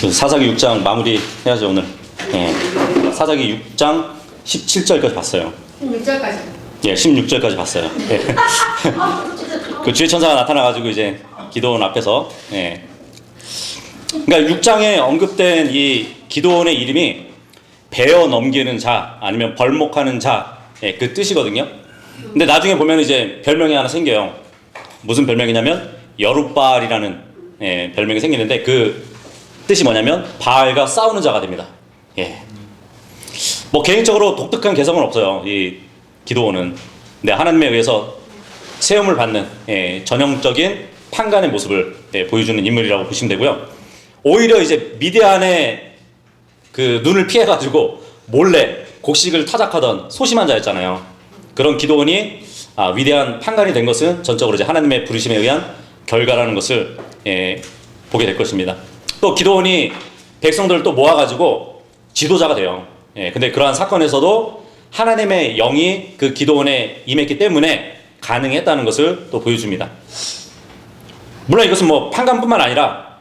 사사기 6장 마무리 해야죠 오늘. 예. 사사기 6장 17절까지 봤어요. 16절까지. 예, 16절까지 봤어요. 예. 그 주의 천사가 나타나가지고 이제 기도원 앞에서. 예. 그러니까 6장에 언급된 이 기도원의 이름이 베어 넘기는 자 아니면 벌목하는 자, 예, 그 뜻이거든요. 근데 나중에 보면 이제 별명이 하나 생겨요. 무슨 별명이냐면 여룻바알이라는, 예, 별명이 생기는데 그 뜻이 뭐냐면 바알과 싸우는 자가 됩니다. 예. 뭐 개인적으로 독특한 개성은 없어요. 이 기도원은. 근데 하나님에 의해서 세움을 받는, 예, 전형적인 판관의 모습을, 예, 보여주는 인물이라고 보시면 되고요. 오히려 이제 미디안의 그 눈을 피해가지고 몰래 곡식을 타작하던 소심한 자였잖아요. 그런 기도원이 위대한 판관이 된 것은 전적으로 이제 하나님의 부르심에 의한 결과라는 것을, 예, 보게 될 것입니다. 또 기도원이 백성들을 또 모아가지고 지도자가 돼요. 예, 근데 그러한 사건에서도 하나님의 영이 그 기도원에 임했기 때문에 가능했다는 것을 또 보여줍니다. 물론 이것은 뭐 판관뿐만 아니라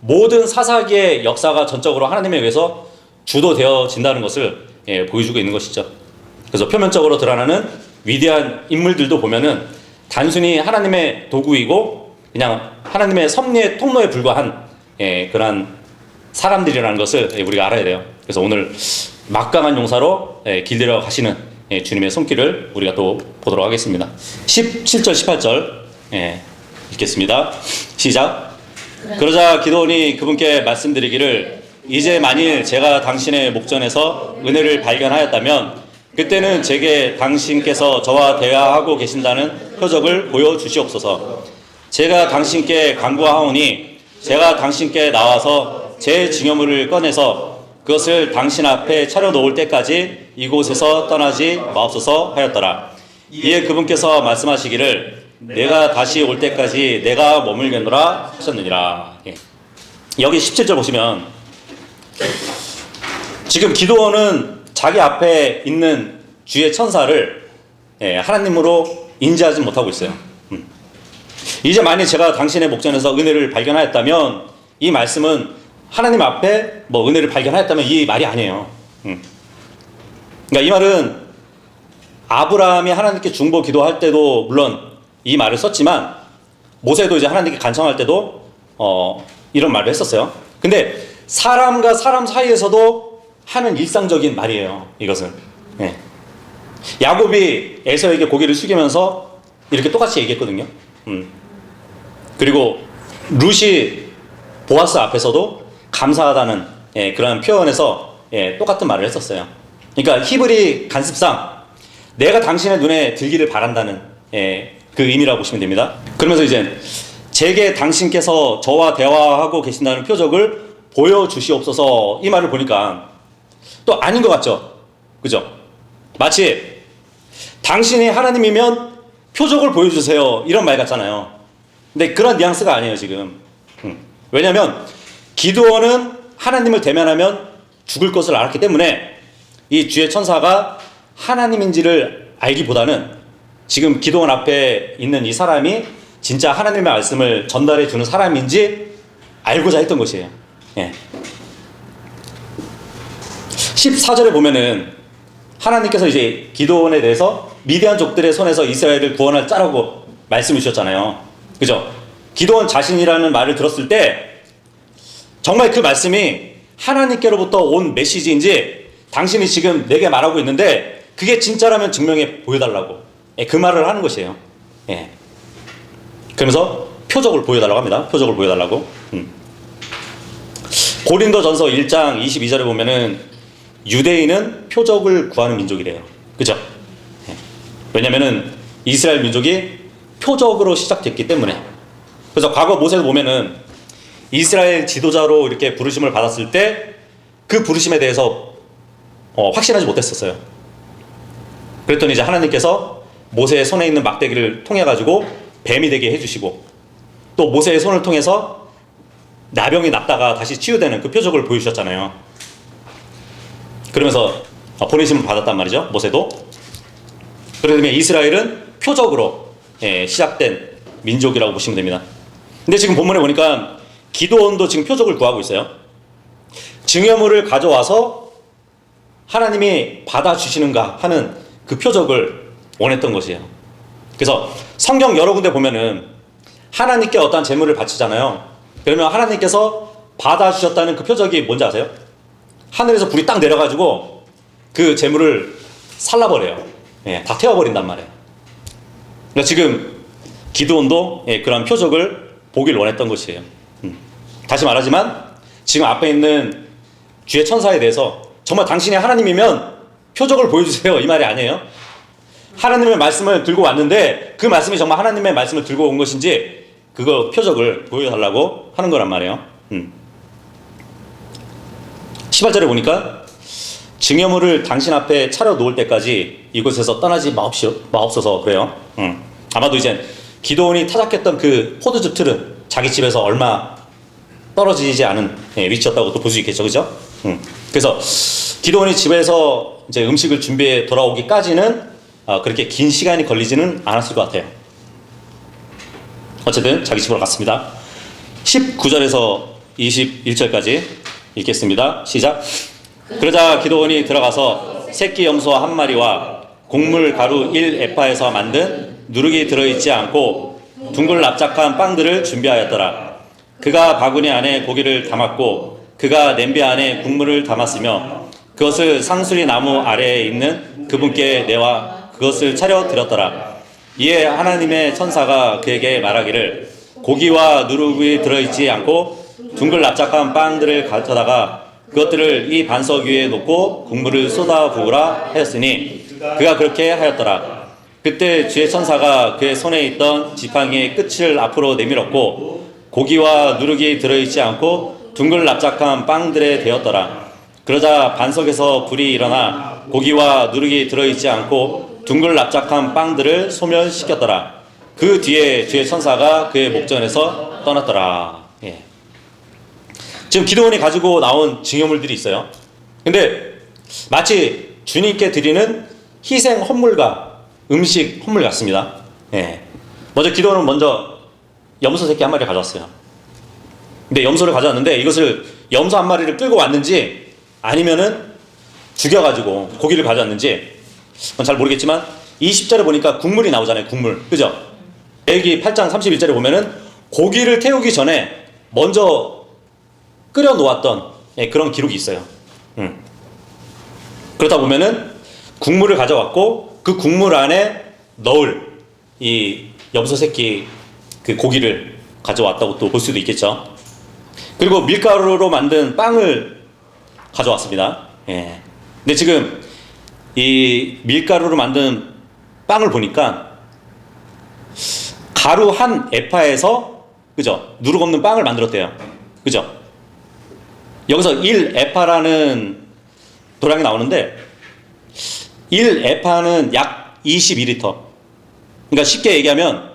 모든 사사기의 역사가 전적으로 하나님에 의해서 주도되어진다는 것을, 예, 보여주고 있는 것이죠. 그래서 표면적으로 드러나는 위대한 인물들도 보면은 단순히 하나님의 도구이고 그냥 하나님의 섭리의 통로에 불과한, 예, 그러한 사람들이라는 것을, 예, 우리가 알아야 돼요. 그래서 오늘 막강한 용사로, 예, 길들여 가시는, 예, 주님의 손길을 우리가 또 보도록 하겠습니다. 17절 18절, 예, 읽겠습니다. 시작. 그러자 기도원이 그분께 말씀드리기를 이제 만일 제가 당신의 목전에서 은혜를 발견하였다면 그때는 제게 당신께서 저와 대화하고 계신다는 표적을 보여주시옵소서. 제가 당신께 간구하오니 제가 당신께 나와서 제 증여물을 꺼내서 그것을 당신 앞에 차려놓을 때까지 이곳에서 떠나지 마옵소서 하였더라. 이에 그분께서 말씀하시기를 내가 다시 올 때까지 내가 머물겠노라 하셨느니라. 예. 여기 17절 보시면 지금 기도원은 자기 앞에 있는 주의 천사를, 예, 하나님으로 인지하지 못하고 있어요. 이제 만일 제가 당신의 목전에서 은혜를 발견하였다면 이 말씀은 하나님 앞에 뭐 은혜를 발견하였다면 이 말이 아니에요. 그러니까 이 말은 아브라함이 하나님께 중보 기도할 때도 물론 이 말을 썼지만 모세도 이제 하나님께 간청할 때도 이런 말을 했었어요. 근데 사람과 사람 사이에서도 하는 일상적인 말이에요. 이것은, 예. 야곱이 에서에게 고개를 숙이면서 이렇게 똑같이 얘기했거든요. 그리고 룻이 보아스 앞에서도 감사하다는, 예, 그런 표현에서, 예, 똑같은 말을 했었어요. 그러니까 히브리 간습상 내가 당신의 눈에 들기를 바란다는, 예, 그 의미라고 보시면 됩니다. 그러면서 이제 제게 당신께서 저와 대화하고 계신다는 표적을 보여주시옵소서, 이 말을 보니까 또 아닌 것 같죠? 그죠? 마치 당신이 하나님이면 표적을 보여주세요, 이런 말 같잖아요. 근데 그런 뉘앙스가 아니에요 지금. 왜냐하면 기드온은 하나님을 대면하면 죽을 것을 알았기 때문에 이 주의 천사가 하나님인지를 알기보다는 지금 기드온 앞에 있는 이 사람이 진짜 하나님의 말씀을 전달해 주는 사람인지 알고자 했던 것이에요. 예. 14절에 보면은 하나님께서 이제 기드온에 대해서 미디안족들의 손에서 이스라엘을 구원할 자라고 말씀해 주셨잖아요. 그죠? 기드온 자신이라는 말을 들었을 때 정말 그 말씀이 하나님께로부터 온 메시지인지 당신이 지금 내게 말하고 있는데 그게 진짜라면 증명해 보여달라고, 예, 그 말을 하는 것이에요. 예. 그러면서 표적을 보여달라고 합니다. 표적을 보여달라고. 고린도전서 1장 22절에 보면은 유대인은 표적을 구하는 민족이래요. 그죠? 예. 왜냐면은 이스라엘 민족이 표적으로 시작됐기 때문에. 그래서 과거 모세도 보면은 이스라엘 지도자로 이렇게 부르심을 받았을 때 그 부르심에 대해서 확신하지 못했었어요. 그랬더니 이제 하나님께서 모세의 손에 있는 막대기를 통해 가지고 뱀이 되게 해주시고 또 모세의 손을 통해서 나병이 낫다가 다시 치유되는 그 표적을 보여주셨잖아요. 그러면서 보내심을 받았단 말이죠, 모세도. 그러면 이스라엘은 표적으로, 예, 시작된 민족이라고 보시면 됩니다. 근데 지금 본문에 보니까 기드온도 지금 표적을 구하고 있어요. 증여물을 가져와서 하나님이 받아주시는가 하는 그 표적을 원했던 것이에요. 그래서 성경 여러 군데 보면은 하나님께 어떠한 재물을 바치잖아요. 그러면 하나님께서 받아주셨다는 그 표적이 뭔지 아세요? 하늘에서 불이 딱 내려가지고 그 재물을 살라버려요. 예, 다 태워버린단 말이에요. 그러니까 지금 기드온도 그런 표적을 보길 원했던 것이에요. 다시 말하지만 지금 앞에 있는 주의 천사에 대해서 정말 당신이 하나님이면 표적을 보여주세요, 이 말이 아니에요. 하나님의 말씀을 들고 왔는데 그 말씀이 정말 하나님의 말씀을 들고 온 것인지 그거 표적을 보여달라고 하는 거란 말이에요. 18절에 보니까 증여물을 당신 앞에 차려 놓을 때까지 이곳에서 떠나지 마옵소서 그래요. 아마도 이제 기드온이 타작했던 그 포도주 틀은 자기 집에서 얼마 떨어지지 않은 위치였다고 또 볼 수 있겠죠, 그죠? 그래서 기드온이 집에서 이제 음식을 준비해 돌아오기까지는 그렇게 긴 시간이 걸리지는 않았을 것 같아요. 어쨌든 자기 집으로 갔습니다. 19절에서 21절까지 읽겠습니다. 시작. 그러자 기드온이 들어가서 새끼 염소 한 마리와 곡물 가루 1에파에서 만든 누룩이 들어있지 않고 둥글 납작한 빵들을 준비하였더라. 그가 바구니 안에 고기를 담았고 그가 냄비 안에 국물을 담았으며 그것을 상수리 나무 아래에 있는 그분께 내와 그것을 차려 드렸더라. 이에 하나님의 천사가 그에게 말하기를 고기와 누룩이 들어있지 않고 둥글 납작한 빵들을 가져다가 그것들을 이 반석 위에 놓고 국물을 쏟아 부으라 하였으니 그가 그렇게 하였더라. 그때 주의 천사가 그의 손에 있던 지팡이의 끝을 앞으로 내밀었고 고기와 누룩이 들어있지 않고 둥글 납작한 빵들에 대었더라. 그러자 반석에서 불이 일어나 고기와 누룩이 들어있지 않고 둥글 납작한 빵들을 소멸시켰더라. 그 뒤에 주의 천사가 그의 목전에서 떠났더라. 예. 지금 기드온이 가지고 나온 증여물들이 있어요. 근데 마치 주님께 드리는 희생 헌물과 음식 헌물 같습니다. 예. 먼저 기드온은 염소 새끼 한 마리 가져왔어요. 근데 염소를 가져왔는데 이것을 염소 한 마리를 끌고 왔는지 아니면은 죽여가지고 고기를 가져왔는지 그건 잘 모르겠지만 20절에 보니까 국물이 나오잖아요. 국물. 그죠? 레위기 8장 31절에 보면은 고기를 태우기 전에 먼저 끓여 놓았던 그런 기록이 있어요. 그렇다 보면은 국물을 가져왔고 그 국물 안에 넣을 이 염소 새끼 그 고기를 가져왔다고 또 볼 수도 있겠죠. 그리고 밀가루로 만든 빵을 가져왔습니다. 예. 근데 지금 이 밀가루로 만든 빵을 보니까 가루 한 에파에서 그죠? 누룩 없는 빵을 만들었대요. 그죠? 여기서 1에파라는 도량이 나오는데 1에파는 약 22리터. 그러니까 쉽게 얘기하면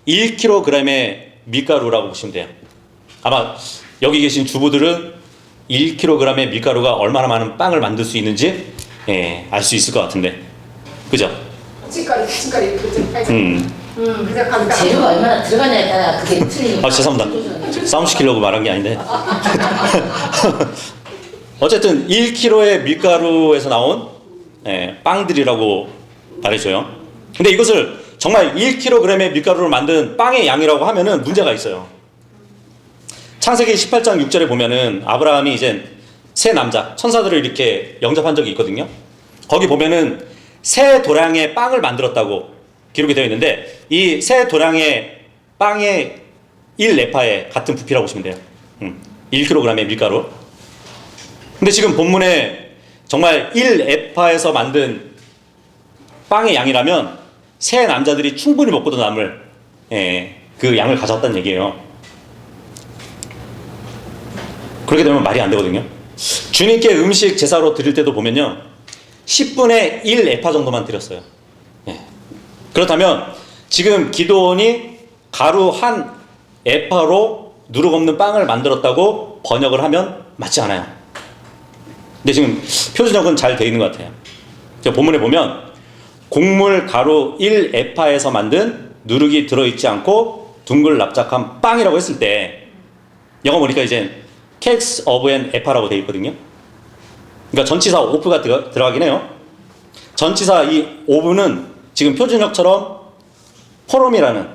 1kg의 밀가루라고 보시면 돼요. 아마 여기 계신 주부들은 1kg의 밀가루가 얼마나 많은 빵을 만들 수 있는지 알 수 있을 것 같은데, 그죠? 치과리 재료가 얼마나 들어가냐에 따라 그게 틀리니까. 죄송합니다. 싸움 시키려고 말한 게 아닌데. 어쨌든 1kg의 밀가루에서 나온 빵들이라고 말해줘요. 근데 이것을 정말 1kg의 밀가루를 만든 빵의 양이라고 하면은 문제가 있어요. 창세기 18장 6절에 보면은 아브라함이 이제 세 남자 천사들을 이렇게 영접한 적이 있거든요. 거기 보면은 세 도량의 빵을 만들었다고 기록이 되어 있는데 이 세 도량의 빵의 1에파의 같은 부피라고 보시면 돼요. 1kg의 밀가루. 근데 지금 본문에 정말 1에파에서 만든 빵의 양이라면 세 남자들이 충분히 먹고도 남을 그 양을 가져왔다는 얘기예요. 그렇게 되면 말이 안 되거든요. 주님께 음식 제사로 드릴 때도 보면요 10분의 1에파 정도만 드렸어요. 그렇다면 지금 기드온이 가루 한 에파로 누룩 없는 빵을 만들었다고 번역을 하면 맞지 않아요. 근데 지금 표준역은 잘 되어 있는 것 같아요. 본문에 보면 곡물 가루 1에파에서 만든 누룩이 들어있지 않고 둥글 납작한 빵이라고 했을 때 영어 보니까 이제 cakes of an 에파라고 되어 있거든요. 그러니까 전치사 of가 들어가긴 해요. 전치사 이 of는 지금 표준역처럼 포럼이라는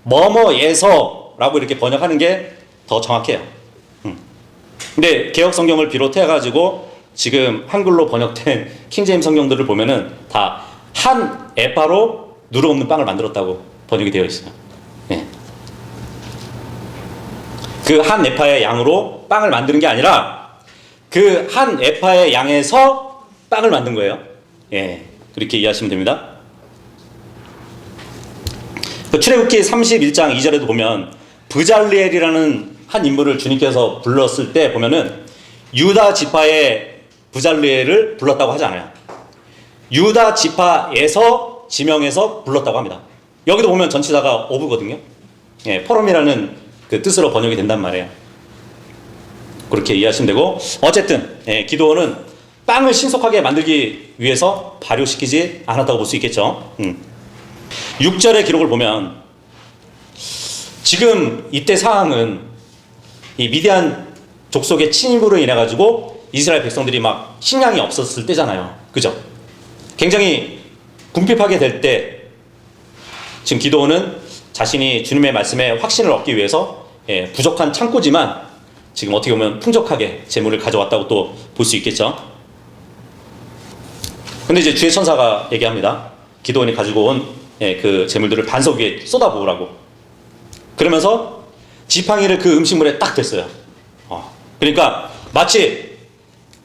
뭐뭐에서라고 이렇게 번역하는 게 더 정확해요. 근데 개혁 성경을 비롯해 가지고 지금 한글로 번역된 킹제임 성경들을 보면은 다 한 에파로 누룩 없는 빵을 만들었다고 번역이 되어 있어요. 네. 그 한 에파의 양으로 빵을 만드는 게 아니라 그 한 에파의 양에서 빵을 만든 거예요. 예, 그렇게 이해하시면 됩니다. 그 출애굽기 31장 2절에도 보면 브잘리엘이라는 한 인물을 주님께서 불렀을 때 보면은 유다 지파의 브잘리엘을 불렀다고 하지 않아요. 유다 지파에서 지명해서 불렀다고 합니다. 여기도 보면 전치사가 오브거든요. 예, 포럼이라는 그 뜻으로 번역이 된단 말이에요. 그렇게 이해하시면 되고, 어쨌든 예, 기도원은 빵을 신속하게 만들기 위해서 발효시키지 않았다고 볼 수 있겠죠. 6절의 기록을 보면 지금 이때 상황은 이 미디안 족속의 침입으로 인해 가지고 이스라엘 백성들이 막 식량이 없었을 때잖아요. 그죠? 굉장히 궁핍하게 될 때 지금 기도원은 자신이 주님의 말씀에 확신을 얻기 위해서 예, 부족한 창고지만 지금 어떻게 보면 풍족하게 재물을 가져왔다고 또 볼 수 있겠죠. 근데 이제 주의 천사가 얘기합니다. 기도원이 가지고 온 예, 그 재물들을 반석 위에 쏟아부으라고. 그러면서 지팡이를 그 음식물에 딱 댔어요. 그러니까 마치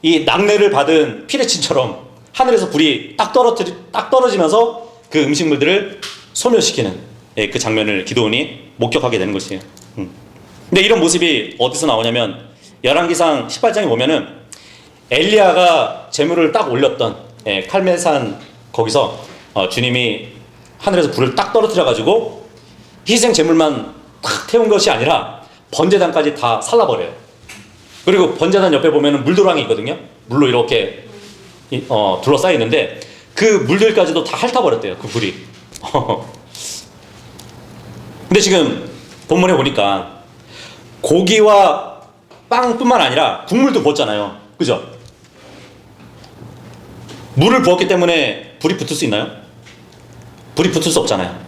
이 낙뢰를 받은 피레친처럼 하늘에서 불이 딱 떨어지면서 그 음식물들을 소멸시키는 예, 그 장면을 기도원이 목격하게 되는 것이에요. 근데 이런 모습이 어디서 나오냐면 열왕기상 18장에 보면은 엘리야가 재물을 딱 올렸던 예, 칼멜산 거기서 주님이 하늘에서 불을 딱 떨어뜨려 가지고 희생 재물만 딱 태운 것이 아니라 번제단까지 다 살라버려요. 그리고 번제단 옆에 보면은 물도랑이 있거든요. 물로 이렇게 둘러싸여 있는데 그 물들까지도 다 핥아버렸대요. 그 불이. 근데 지금 본문에 보니까 고기와 빵뿐만 아니라 국물도 부었잖아요. 그죠? 물을 부었기 때문에 불이 붙을 수 있나요? 불이 붙을 수 없잖아요.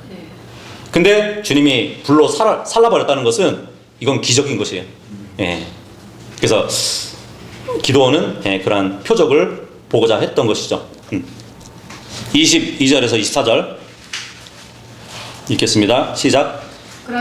근데 주님이 불로 살라버렸다는 것은 이건 기적인 것이에요. 예. 그래서 기도원은 예, 그러한 표적을 보고자 했던 것이죠. 22절에서 24절 읽겠습니다. 시작.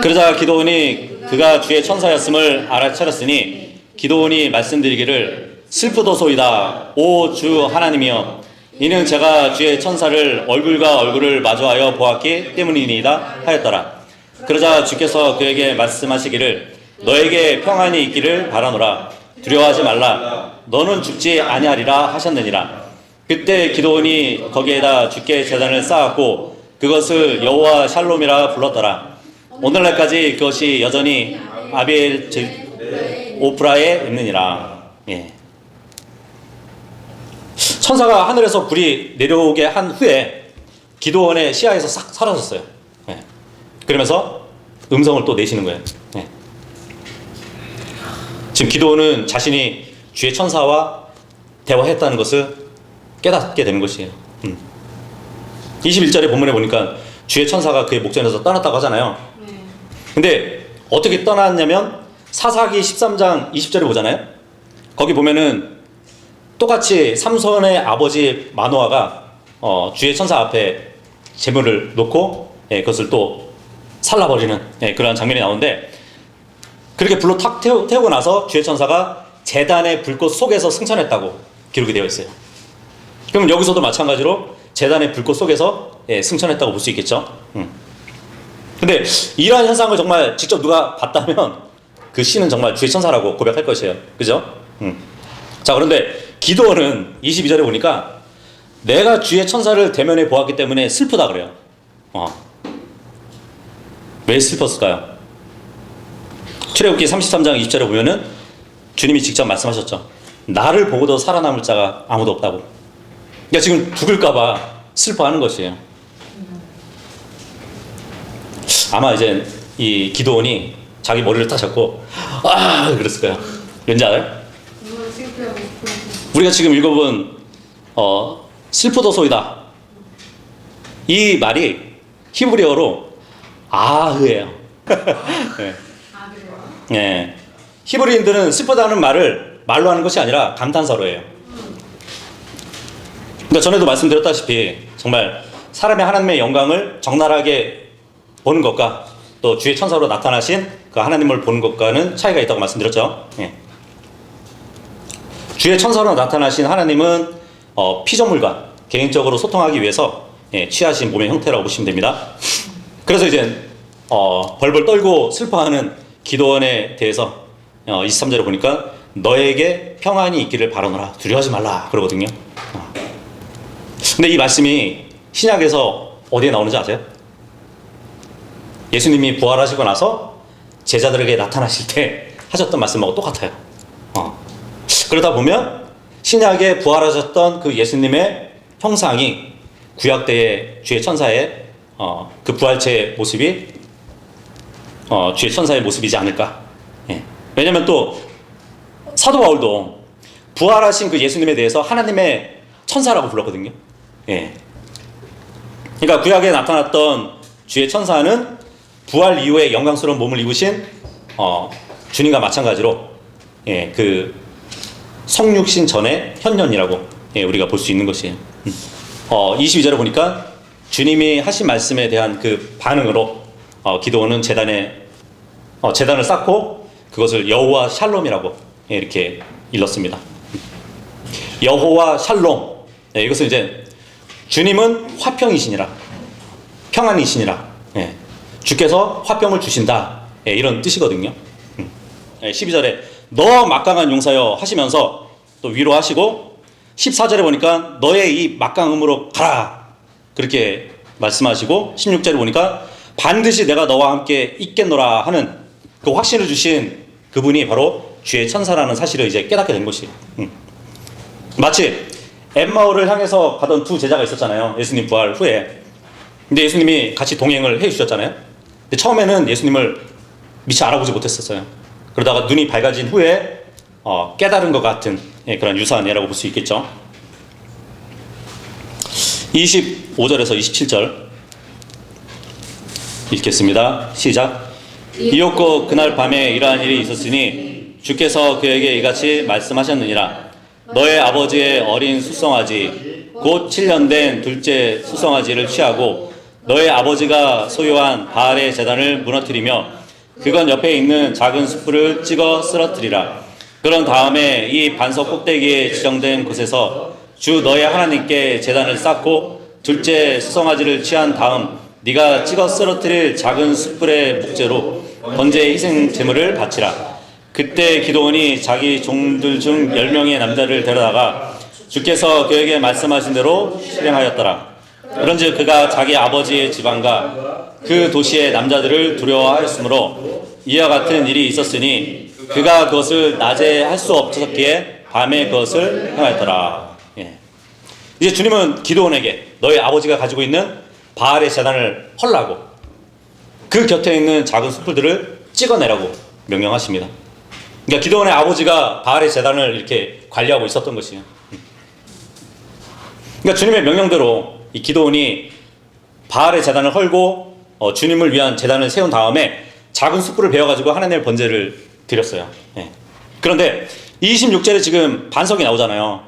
그러자 기도원이 그가 주의 천사였음을 알아차렸으니 기도원이 말씀드리기를 슬프도소이다. 오 주 하나님이여, 이는 제가 주의 천사를 얼굴과 얼굴을 마주하여 보았기 때문이니이다 하였더라. 그러자 주께서 그에게 말씀하시기를 너에게 평안이 있기를 바라노라. 두려워하지 말라. 너는 죽지 아니하리라 하셨느니라. 그때 기도원이 거기에다 주께 제단을 쌓았고 그것을 여호와 샬롬이라 불렀더라. 오늘날까지 그것이 여전히 아벨 오프라에 있느니라. 예. 천사가 하늘에서 불이 내려오게 한 후에 기도원의 시야에서 싹 사라졌어요. 예. 그러면서 음성을 또 내시는 거예요. 예. 지금 기도원은 자신이 주의 천사와 대화했다는 것을 깨닫게 되는 것이에요. 21절의 본문에 보니까 주의 천사가 그의 목전에서 떠났다고 하잖아요. 근데 어떻게 떠났냐면 사사기 13장 20절에 보잖아요. 거기 보면은 똑같이 삼손의 아버지 마노아가 주의 천사 앞에 재물을 놓고 예, 그것을 또 살라버리는 예, 그런 장면이 나오는데, 그렇게 불로 탁 태우고 나서 주의 천사가 제단의 불꽃 속에서 승천했다고 기록이 되어 있어요. 그러면 여기서도 마찬가지로 제단의 불꽃 속에서 예, 승천했다고 볼 수 있겠죠. 근데 이러한 현상을 정말 직접 누가 봤다면 그 신은 정말 주의 천사라고 고백할 것이에요. 그죠? 자, 그런데 기도원은 22절에 보니까 내가 주의 천사를 대면해 보았기 때문에 슬프다 그래요. 왜 슬펐을까요? 출애굽기 33장 20절에 보면은 주님이 직접 말씀하셨죠. 나를 보고도 살아남을 자가 아무도 없다고. 그러니까 지금 죽을까봐 슬퍼하는 것이에요. 아마 이제 이 기도원이 자기 머리를 딱 잡고 그랬을 거예요. 왠지 알아요? 우리가 지금 읽어본 슬프도소이다. 이 말이 히브리어로 아흐예요. 네. 네. 히브리인들은 슬프다는 말을 말로 하는 것이 아니라 감탄사로 해요. 그러니까 전에도 말씀드렸다시피 정말 사람의 하나님의 영광을 적나라하게 보는 것과 또 주의 천사로 나타나신 그 하나님을 보는 것과는 차이가 있다고 말씀드렸죠. 예. 주의 천사로 나타나신 하나님은 피조물과 개인적으로 소통하기 위해서 취하신 몸의 형태라고 보시면 됩니다. 그래서 이제 벌벌 떨고 슬퍼하는 기도원에 대해서 23절에 보니까 너에게 평안이 있기를 바라노라 두려워하지 말라 그러거든요. 근데 이 말씀이 신약에서 어디에 나오는지 아세요? 예수님이 부활하시고 나서 제자들에게 나타나실 때 하셨던 말씀하고 똑같아요. 그러다 보면 신약에 부활하셨던 그 예수님의 형상이 구약 때의 주의 천사의 그 부활체의 모습이 주의 천사의 모습이지 않을까. 예. 왜냐하면 또 사도 바울도 부활하신 그 예수님에 대해서 하나님의 천사라고 불렀거든요. 예. 그러니까 구약에 나타났던 주의 천사는 부활 이후에 영광스러운 몸을 입으신 주님과 마찬가지로 그 성육신 전의 현년이라고 우리가 볼 수 있는 것이에요. 22절에 보니까 주님이 하신 말씀에 대한 그 반응으로 기도원은 재단을 쌓고 그것을 여호와 샬롬이라고 이렇게 일렀습니다. 여호와 샬롬. 이것은 이제 주님은 화평이시니라, 평안이시니라. 주께서 화평을 주신다. 이런 뜻이거든요. 12절에 너 막강한 용사여 하시면서 또 위로하시고 14절에 보니까 너의 이 막강함으로 가라 그렇게 말씀하시고 16절에 보니까 반드시 내가 너와 함께 있겠노라 하는 그 확신을 주신 그분이 바로 주의 천사라는 사실을 이제 깨닫게 된 것이에요. 마치 엠마오를 향해서 가던 두 제자가 있었잖아요. 예수님 부활 후에. 근데 예수님이 같이 동행을 해 주셨잖아요. 근데 처음에는 예수님을 미처 알아보지 못했었어요. 그러다가 눈이 밝아진 후에 깨달은 것 같은 그런 유사한 예라고 볼 수 있겠죠. 25절에서 27절 읽겠습니다. 시작. 이윽고 그날 밤에 이러한 일이 있었으니 주께서 그에게 이같이 말씀하셨느니라. 너의 아버지의 어린 숫송아지 곧 7년 된 둘째 숫송아지를 취하고 너의 아버지가 소유한 바알의 제단을 무너뜨리며 그건 옆에 있는 작은 숯불을 찍어 쓰러뜨리라. 그런 다음에 이 반석 꼭대기에 지정된 곳에서 주 너의 하나님께 제단을 쌓고 둘째 수송아지를 취한 다음 네가 찍어 쓰러뜨릴 작은 숯불의 목재로 번제 희생 제물을 바치라. 그때 기도원이 자기 종들 중 10명의 남자를 데려다가 주께서 그에게 말씀하신 대로 실행하였더라. 그런즉 그가 자기 아버지의 지방과 그 도시의 남자들을 두려워하였으므로 이와 같은 일이 있었으니 그가 그것을 낮에 할 수 없었기에 밤에 그것을 행하였더라. 이제 주님은 기도원에게 너희 아버지가 가지고 있는 바알의 제단을 헐라고 그 곁에 있는 작은 숯불들을 찍어내라고 명령하십니다. 그러니까 기도원의 아버지가 바알의 제단을 이렇게 관리하고 있었던 것이에요. 그러니까 주님의 명령대로 이 기도원이 바알의 제단을 헐고 주님을 위한 제단을 세운 다음에 작은 숯불을 베어가지고 하나님의 번제를 드렸어요. 그런데 26절에 지금 반석이 나오잖아요.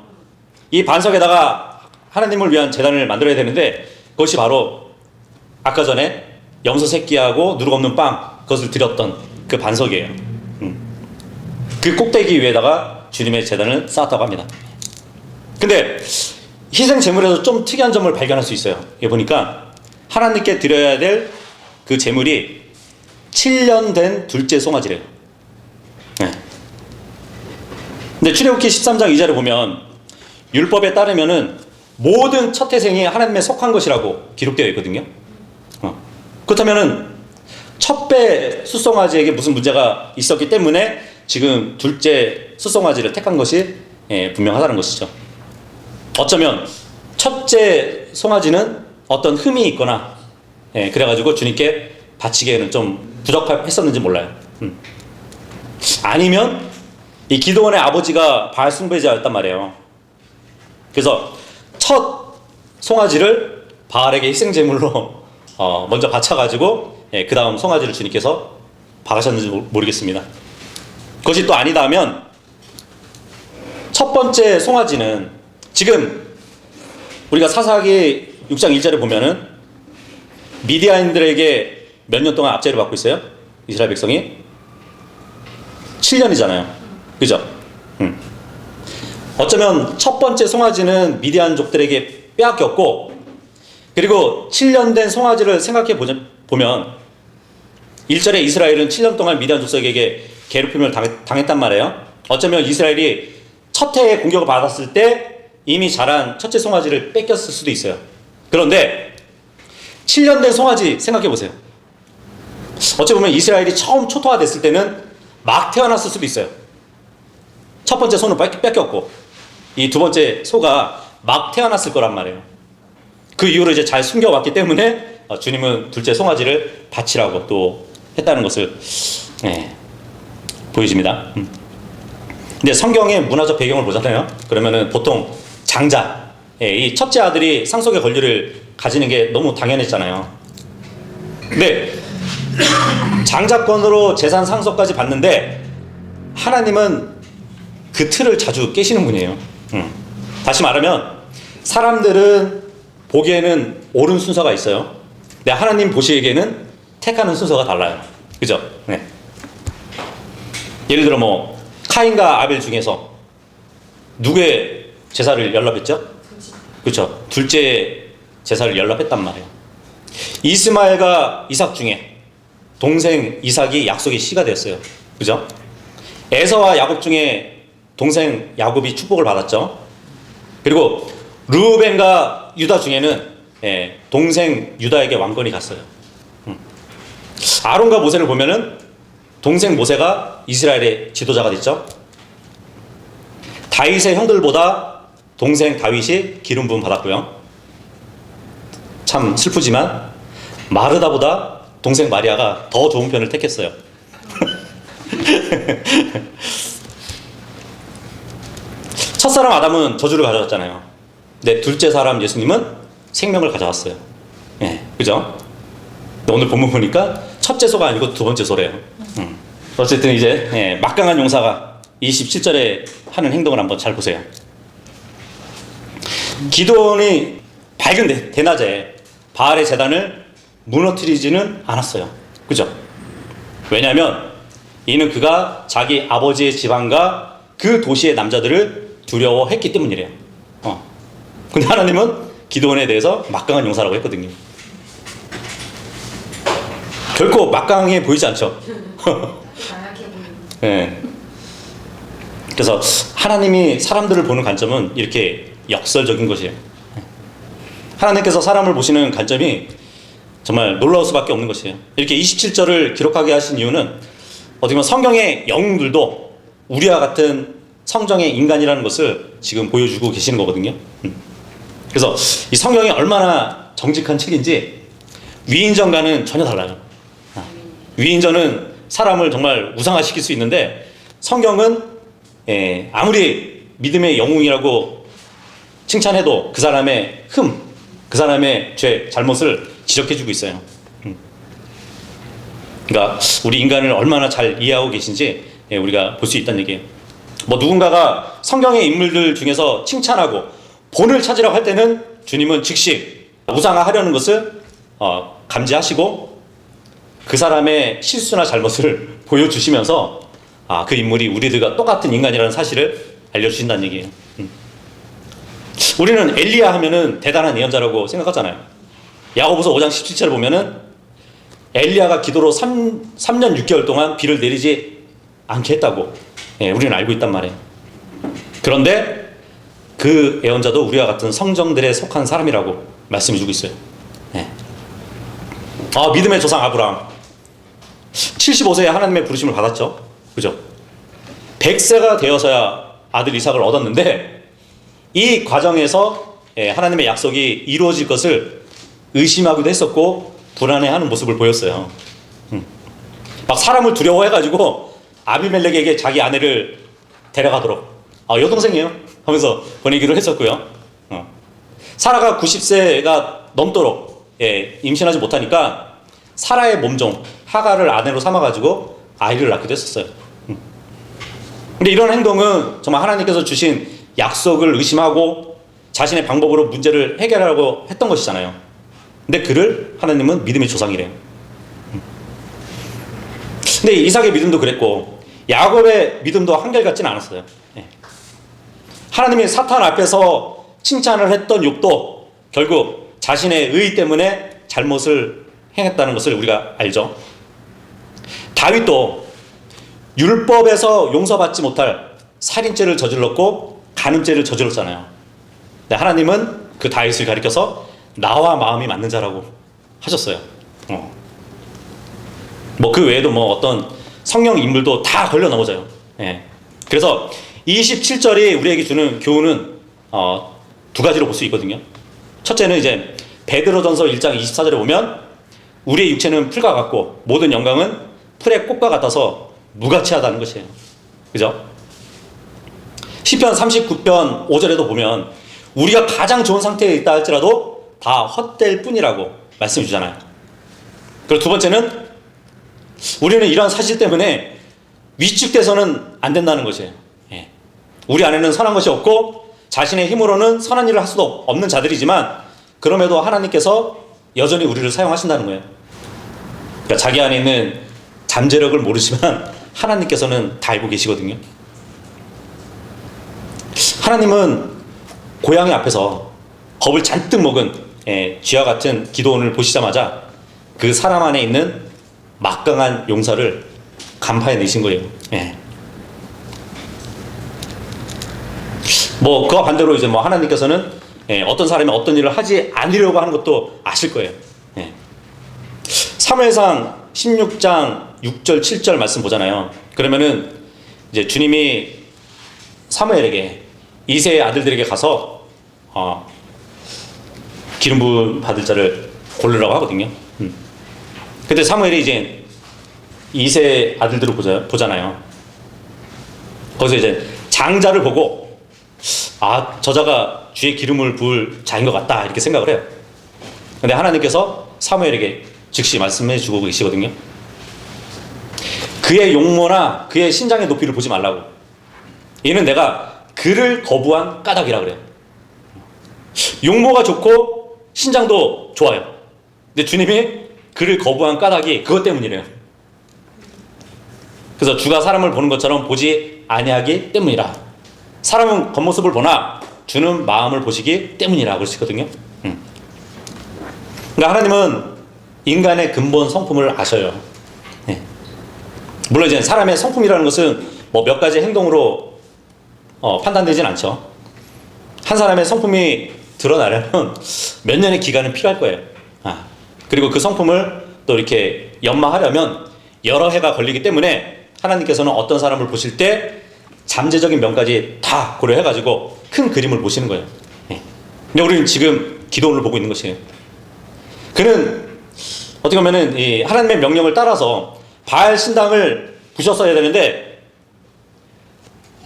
이 반석에다가 하나님을 위한 제단을 만들어야 되는데 그것이 바로 아까 전에 염소 새끼하고 누룩 없는 빵 그것을 드렸던 그 반석이에요. 그 꼭대기 위에다가 주님의 제단을 쌓았다고 합니다. 근데 희생 제물에서 좀 특이한 점을 발견할 수 있어요. 여기 보니까 하나님께 드려야 될 그 제물이 7년 된 둘째 송아지래요. 근데 출애굽기 13장 2절에 보면 율법에 따르면은 모든 첫 태생이 하나님의 속한 것이라고 기록되어 있거든요. 그렇다면은 첫배 숫송아지에게 무슨 문제가 있었기 때문에 지금 둘째 숫송아지를 택한 것이 분명하다는 것이죠. 어쩌면 첫째 송아지는 어떤 흠이 있거나 그래가지고 주님께 바치기에는 좀 부적했었는지 몰라요. 아니면 이 기드온의 아버지가 바알 숭배자였단 말이에요. 그래서 첫 송아지를 바알에게 희생제물로 먼저 바쳐가지고 그 다음 송아지를 주님께서 박으셨는지 모르겠습니다. 그것이 또 아니다 하면 첫 번째 송아지는 지금 우리가 사사기 6장 1절에 보면은 미디안들에게 몇 년 동안 압제를 받고 있어요? 이스라엘 백성이 7년이잖아요. 그죠? 어쩌면 첫 번째 송아지는 미디안족들에게 빼앗겼고, 그리고 7년 된 송아지를 생각해 보면 1절에 이스라엘은 7년 동안 미디안 족속에게 괴롭힘을 당했단 말이에요. 어쩌면 이스라엘이 첫 해에 공격을 받았을 때 이미 자란 첫째 송아지를 뺏겼을 수도 있어요. 그런데 7년 된 송아지 생각해 보세요. 어찌 보면 이스라엘이 처음 초토화됐을 때는 막 태어났을 수도 있어요. 첫 번째 소는 뺏겼고 이 두 번째 소가 막 태어났을 거란 말이에요. 그 이후로 이제 잘 숨겨왔기 때문에 주님은 둘째 송아지를 바치라고 또 했다는 것을 보여집니다. 근데 성경의 문화적 배경을 보잖아요. 그러면은 보통 장자, 이 첫째 아들이 상속의 권리를 가지는 게 너무 당연했잖아요. 근데 장자권으로 재산 상속까지 받는데 하나님은 그 틀을 자주 깨시는 분이에요. 다시 말하면 사람들은 보기에는 옳은 순서가 있어요. 근데 하나님 보시기에는 택하는 순서가 달라요. 그죠? 네. 예를 들어 뭐 카인과 아벨 중에서 누구의 제사를 연락했죠? 그렇죠. 둘째 제사를 연락했단 말이에요. 이스마엘과 이삭 중에 동생 이삭이 약속의 씨가 되었어요. 그죠? 에서와 야곱 중에 동생 야곱이 축복을 받았죠. 그리고 르우벤과 유다 중에는 동생 유다에게 왕권이 갔어요. 아론과 모세를 보면은 동생 모세가 이스라엘의 지도자가 됐죠. 다윗의 형들보다 동생 다윗이 기름 부음 받았고요. 참 슬프지만 마르다보다 동생 마리아가 더 좋은 편을 택했어요. 첫사람 아담은 저주를 가져왔잖아요. 근데 둘째 사람 예수님은 생명을 가져왔어요. 그죠? 오늘 본문 보니까 첫째 소가 아니고 두 번째 소래요. 어쨌든 이제 막강한 용사가 27절에 하는 행동을 한번 잘 보세요. 기드온이 밝은 대낮에 바알의 제단을 무너뜨리지는 않았어요. 그죠? 왜냐하면 이는 그가 자기 아버지의 지방과 그 도시의 남자들을 두려워했기 때문이래요. 근데 하나님은 기드온에 대해서 막강한 용사라고 했거든요. 결코 막강해 보이지 않죠? 네. 그래서 하나님이 사람들을 보는 관점은 이렇게 역설적인 것이에요. 하나님께서 사람을 보시는 관점이 정말 놀라울 수밖에 없는 것이에요. 이렇게 27절을 기록하게 하신 이유는 어떻게 보면 성경의 영웅들도 우리와 같은 성정의 인간이라는 것을 지금 보여주고 계시는 거거든요. 그래서 이 성경이 얼마나 정직한 책인지 위인전과는 전혀 달라요. 위인전은 사람을 정말 우상화시킬 수 있는데 성경은 아무리 믿음의 영웅이라고 칭찬해도 그 사람의 그 사람의 죄, 잘못을 지적해주고 있어요. 그러니까 우리 인간을 얼마나 잘 이해하고 계신지 우리가 볼 수 있다는 얘기예요. 뭐 누군가가 성경의 인물들 중에서 칭찬하고 본을 찾으라고 할 때는 주님은 즉시 우상화하려는 것을 감지하시고 그 사람의 실수나 잘못을 보여주시면서 그 인물이 우리들과 똑같은 인간이라는 사실을 알려주신다는 얘기예요. 우리는 엘리야 하면은 대단한 예언자라고 생각하잖아요. 야고보서 5장 17절을 보면은 엘리야가 기도로 3년 6개월 동안 비를 내리지 않게 했다고 우리는 알고 있단 말이에요. 그런데 그 예언자도 우리와 같은 성정들에 속한 사람이라고 말씀해주고 있어요. 믿음의 조상 아브라함 75세에 하나님의 부르심을 받았죠. 그죠? 100세가 되어서야 아들 이삭을 얻었는데 이 과정에서 하나님의 약속이 이루어질 것을 의심하기도 했었고 불안해하는 모습을 보였어요. 막 사람을 두려워해가지고 아비멜렉에게 자기 아내를 데려가도록 여동생이에요 하면서 보내기로 했었고요. 사라가 90세가 넘도록 임신하지 못하니까 사라의 몸종 하가를 아내로 삼아가지고 아이를 낳기도 했었어요. 근데 이런 행동은 정말 하나님께서 주신 약속을 의심하고 자신의 방법으로 문제를 해결하려고 했던 것이잖아요. 근데 그를 하나님은 믿음의 조상이래요. 근데 이삭의 믿음도 그랬고 야곱의 믿음도 한결같지는 않았어요. 하나님이 사탄 앞에서 칭찬을 했던 욥도 결국 자신의 의 때문에 잘못을 행했다는 것을 우리가 알죠. 다윗도 율법에서 용서받지 못할 살인죄를 저질렀고 간음죄를 저질렀잖아요. 근데 하나님은 그 다윗을 가리켜서 나와 마음이 맞는 자라고 하셨어요. 뭐 그 외에도 뭐 어떤 성령 인물도 다 걸려 넘어져요. 그래서 27절이 우리에게 주는 교훈은 두 가지로 볼 수 있거든요. 첫째는 이제 베드로전서 1장 24절에 보면 우리의 육체는 풀과 같고 모든 영광은 풀의 꽃과 같아서 무가치하다는 것이에요. 그죠? 시편 39편 5절에도 보면 우리가 가장 좋은 상태에 있다 할지라도 다 헛될 뿐이라고 말씀해 주잖아요. 그리고 두 번째는 우리는 이런 사실 때문에 위축돼서는 안 된다는 것이에요. 우리 안에는 선한 것이 없고 자신의 힘으로는 선한 일을 할 수도 없는 자들이지만 그럼에도 하나님께서 여전히 우리를 사용하신다는 거예요. 그러니까 자기 안에 있는 잠재력을 모르지만 하나님께서는 다 알고 계시거든요. 하나님은 고양이 앞에서 겁을 잔뜩 먹은 쥐와 같은 기도원을 보시자마자 그 사람 안에 있는 막강한 용사를 간파해 내신 거예요. 뭐 그와 반대로 이제 뭐 하나님께서는 어떤 사람이 어떤 일을 하지 않으려고 하는 것도 아실 거예요. 사무엘상 16장 6절 7절 말씀 보잖아요. 그러면은 이제 주님이 사무엘에게 이새의 아들들에게 가서 기름 부음 받을 자를 고르라고 하거든요. 근데 사무엘이 이제 이새 아들들을 보잖아요. 거기서 이제 장자를 보고 저자가 주의 기름을 부을 자인 것 같다 이렇게 생각을 해요. 근데 하나님께서 사무엘에게 즉시 말씀해 주고 계시거든요. 그의 용모나 그의 신장의 높이를 보지 말라고. 이는 내가 그를 거부한 까닭이라 그래요. 용모가 좋고 신장도 좋아요. 근데 주님이 그를 거부한 까닭이 그것 때문이래요. 그래서 주가 사람을 보는 것처럼 보지 아니하기 때문이라. 사람은 겉모습을 보나 주는 마음을 보시기 때문이라 그러시거든요. 그러니까 하나님은 인간의 근본 성품을 아셔요. 물론 이제 사람의 성품이라는 것은 뭐 몇 가지 행동으로 판단되진 않죠. 한 사람의 성품이 드러나려면 몇 년의 기간은 필요할 거예요. 그리고 그 성품을 또 이렇게 연마하려면 여러 해가 걸리기 때문에 하나님께서는 어떤 사람을 보실 때 잠재적인 면까지 다 고려해가지고 큰 그림을 보시는 거예요. 근데 우리는 지금 기도원을 보고 있는 것이에요. 그는 어떻게 보면은 이 하나님의 명령을 따라서 바알 신당을 부셨어야 되는데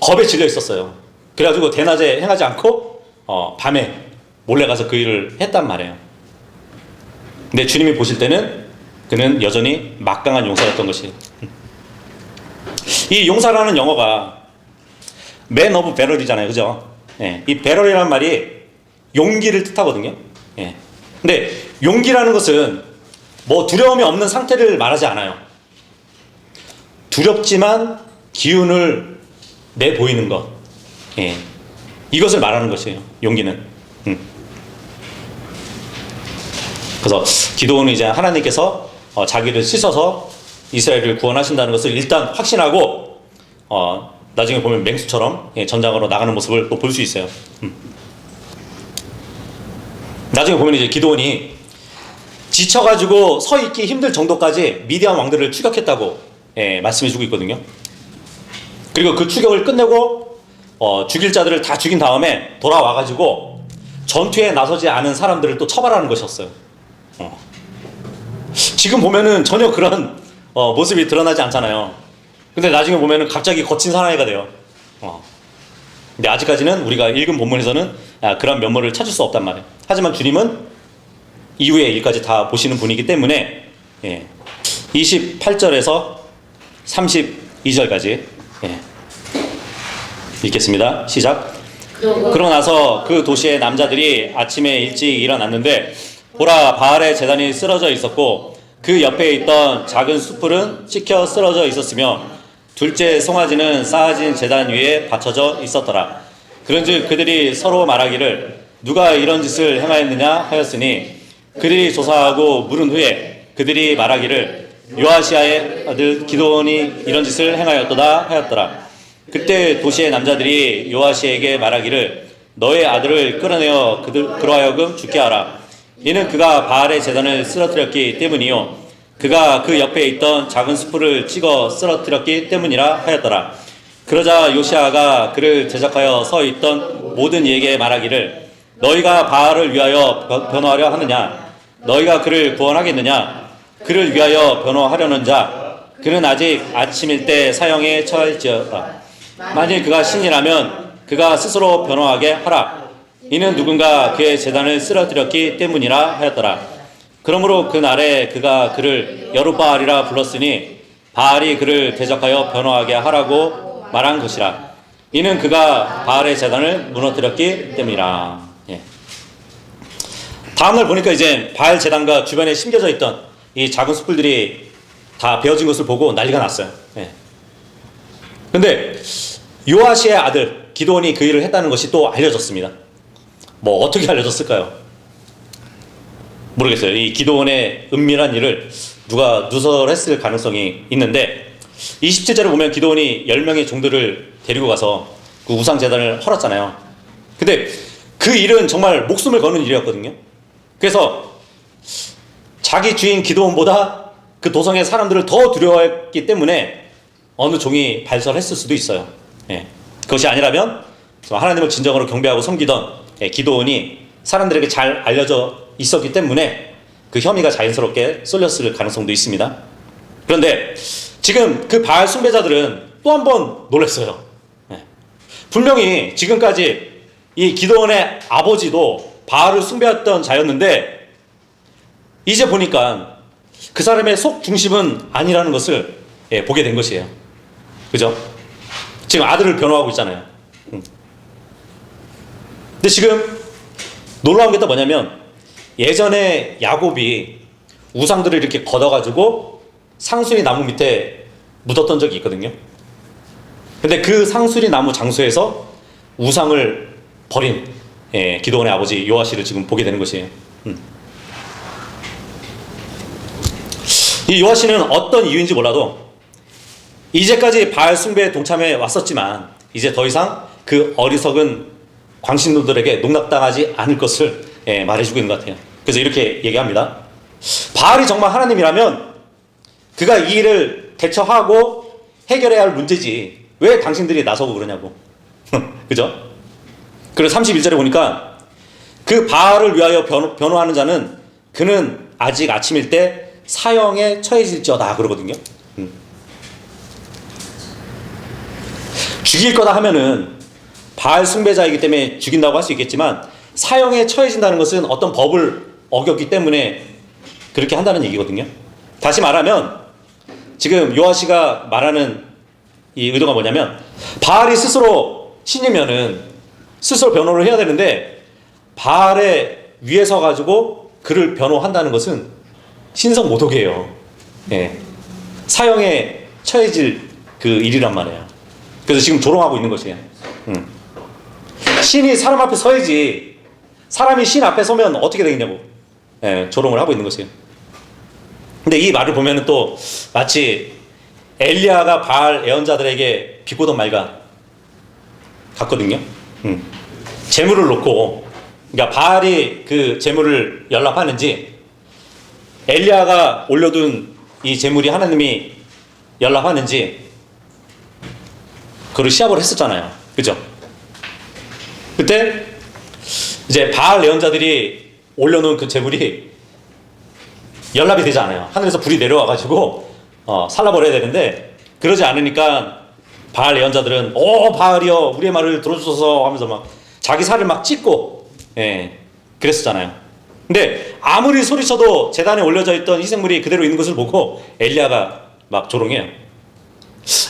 겁에 질려 있었어요. 그래가지고 대낮에 행하지 않고 밤에 몰래 가서 그 일을 했단 말이에요. 근데 주님이 보실 때는 그는 여전히 막강한 용사였던 것이에요. 이 용사라는 영어가 Man of Valor이잖아요, 그죠? 이 Valor이라는 말이 용기를 뜻하거든요. 근데 용기라는 것은 뭐 두려움이 없는 상태를 말하지 않아요. 두렵지만 기운을 내보이는 것, 이것을 말하는 것이에요. 용기는. 그래서 기도원은 이제 하나님께서 자기를 씻어서 이스라엘을 구원하신다는 것을 일단 확신하고 나중에 보면 맹수처럼 전장으로 나가는 모습을 또 볼 수 있어요. 나중에 보면 이제 기도원이 지쳐가지고 서 있기 힘들 정도까지 미디안 왕들을 추격했다고 말씀해주고 있거든요. 그리고 그 추격을 끝내고 죽일 자들을 다 죽인 다음에 돌아와가지고 전투에 나서지 않은 사람들을 또 처벌하는 것이었어요. 지금 보면은 전혀 그런 모습이 드러나지 않잖아요. 근데 나중에 보면은 갑자기 거친 사나이가 돼요. 근데 아직까지는 우리가 읽은 본문에서는 그런 면모를 찾을 수 없단 말이에요. 하지만 주님은 이후의 일까지 다 보시는 분이기 때문에 28절에서 32절까지 읽겠습니다. 시작. 그러고 나서 그 도시의 남자들이 아침에 일찍 일어났는데 보라, 바알의 제단이 쓰러져 있었고 그 옆에 있던 작은 숯불은 찍혀 쓰러져 있었으며 둘째 송아지는 쌓아진 제단 위에 받쳐져 있었더라. 그런즉 그들이 서로 말하기를 누가 이런 짓을 행하였느냐 하였으니 그들이 조사하고 물은 후에 그들이 말하기를 요아시아의 아들 기드온이 이런 짓을 행하였도다 하였더라. 그때 도시의 남자들이 요아시에게 말하기를 너의 아들을 끌어내어 그로 하여금 죽게 하라. 이는 그가 바알의 제단을 쓰러뜨렸기 때문이요 그가 그 옆에 있던 작은 숯불을 찍어 쓰러뜨렸기 때문이라 하였더라. 그러자 요시아가 그를 대적하여 서 있던 모든 이에게 말하기를 너희가 바알을 위하여 변호하려 하느냐? 너희가 그를 구원하겠느냐? 그를 위하여 변호하려는 자 그는 아직 아침일 때 사형에 처할지어다. 만일 그가 신이라면 그가 스스로 변호하게 하라. 이는 누군가 그의 제단을 쓰러뜨렸기 때문이라 하였더라. 그러므로 그날에 그가 그를 여룻바알이라 불렀으니 바알이 그를 대적하여 변호하게 하라고 말한 것이라. 이는 그가 바알의 제단을 무너뜨렸기 때문이라. 다음날 보니까 이제 바알 제단과 주변에 심겨져 있던 이 작은 숯불들이 다 베어진 것을 보고 난리가 났어요. 근데 요아시의 아들 기드온이 그 일을 했다는 것이 또 알려졌습니다. 뭐 어떻게 알려졌을까요? 모르겠어요. 이 기드온의 은밀한 일을 누가 누설했을 가능성이 있는데 27절에 보면 기드온이 10명의 종들을 데리고 가서 그 우상제단을 헐었잖아요. 근데 그 일은 정말 목숨을 거는 일이었거든요. 그래서 자기 주인 기드온보다 그 도성의 사람들을 더 두려워했기 때문에 어느 종이 발설했을 수도 있어요. 그것이 아니라면 하나님을 진정으로 경배하고 섬기던 기드온이 사람들에게 잘 알려져 있었기 때문에 그 혐의가 자연스럽게 쏠렸을 가능성도 있습니다. 그런데 지금 그 바알 숭배자들은 또 한 번 놀랐어요. 분명히 지금까지 이 기드온의 아버지도 바알을 숭배했던 자였는데 이제 보니까 그 사람의 속 중심은 아니라는 것을 보게 된 것이에요. 그죠? 지금 아들을 변호하고 있잖아요. 근데 지금 놀라운 게 또 뭐냐면 예전에 야곱이 우상들을 이렇게 걷어가지고 상수리 나무 밑에 묻었던 적이 있거든요. 근데 그 상수리 나무 장소에서 우상을 버린 기드온의 아버지 요아시를 지금 보게 되는 것이에요. 이 요아시는 어떤 이유인지 몰라도 이제까지 바알 숭배에 동참해 왔었지만 이제 더 이상 그 어리석은 광신도들에게 농락당하지 않을 것을 말해주고 있는 것 같아요. 그래서 이렇게 얘기합니다. 바알이 정말 하나님이라면 그가 이 일을 대처하고 해결해야 할 문제지 왜 당신들이 나서고 그러냐고. 그죠? 그리고 31절에 보니까 그 바알을 위하여 변호하는 자는 그는 아직 아침일 때 사형에 처해질지어다 그러거든요. 죽일 거다 하면은 바알 숭배자이기 때문에 죽인다고 할 수 있겠지만 사형에 처해진다는 것은 어떤 법을 어겼기 때문에 그렇게 한다는 얘기거든요. 다시 말하면 지금 요아시가 말하는 이 의도가 뭐냐면 바알이 스스로 신이면은 스스로 변호를 해야 되는데 바알의 위에 서 가지고 그를 변호한다는 것은 신성 모독이에요. 사형에 처해질 그 일이란 말이에요. 그래서 지금 조롱하고 있는 것이에요. 신이 사람 앞에 서야지 사람이 신 앞에 서면 어떻게 되겠냐고 조롱을 하고 있는 것이에요. 근데 이 말을 보면 또 마치 엘리야가 바알 예언자들에게 비꼬던 말과 같거든요. 재물을 놓고 그러니까 바알이 그 재물을 연락하는지 엘리야가 올려둔 이 재물이 하나님이 연락하는지 그걸 시합을 했었잖아요. 그죠? 그때 이제 바알 예언자들이 올려놓은 그 재물이 연락이 되지 않아요. 하늘에서 불이 내려와가지고 살라버려야 되는데 그러지 않으니까 바알 예언자들은 바알이여 우리의 말을 들어주소서 하면서 막 자기 살을 막 찢고 그랬었잖아요. 근데 아무리 소리쳐도 제단에 올려져 있던 희생물이 그대로 있는 것을 보고 엘리야가 막 조롱해요.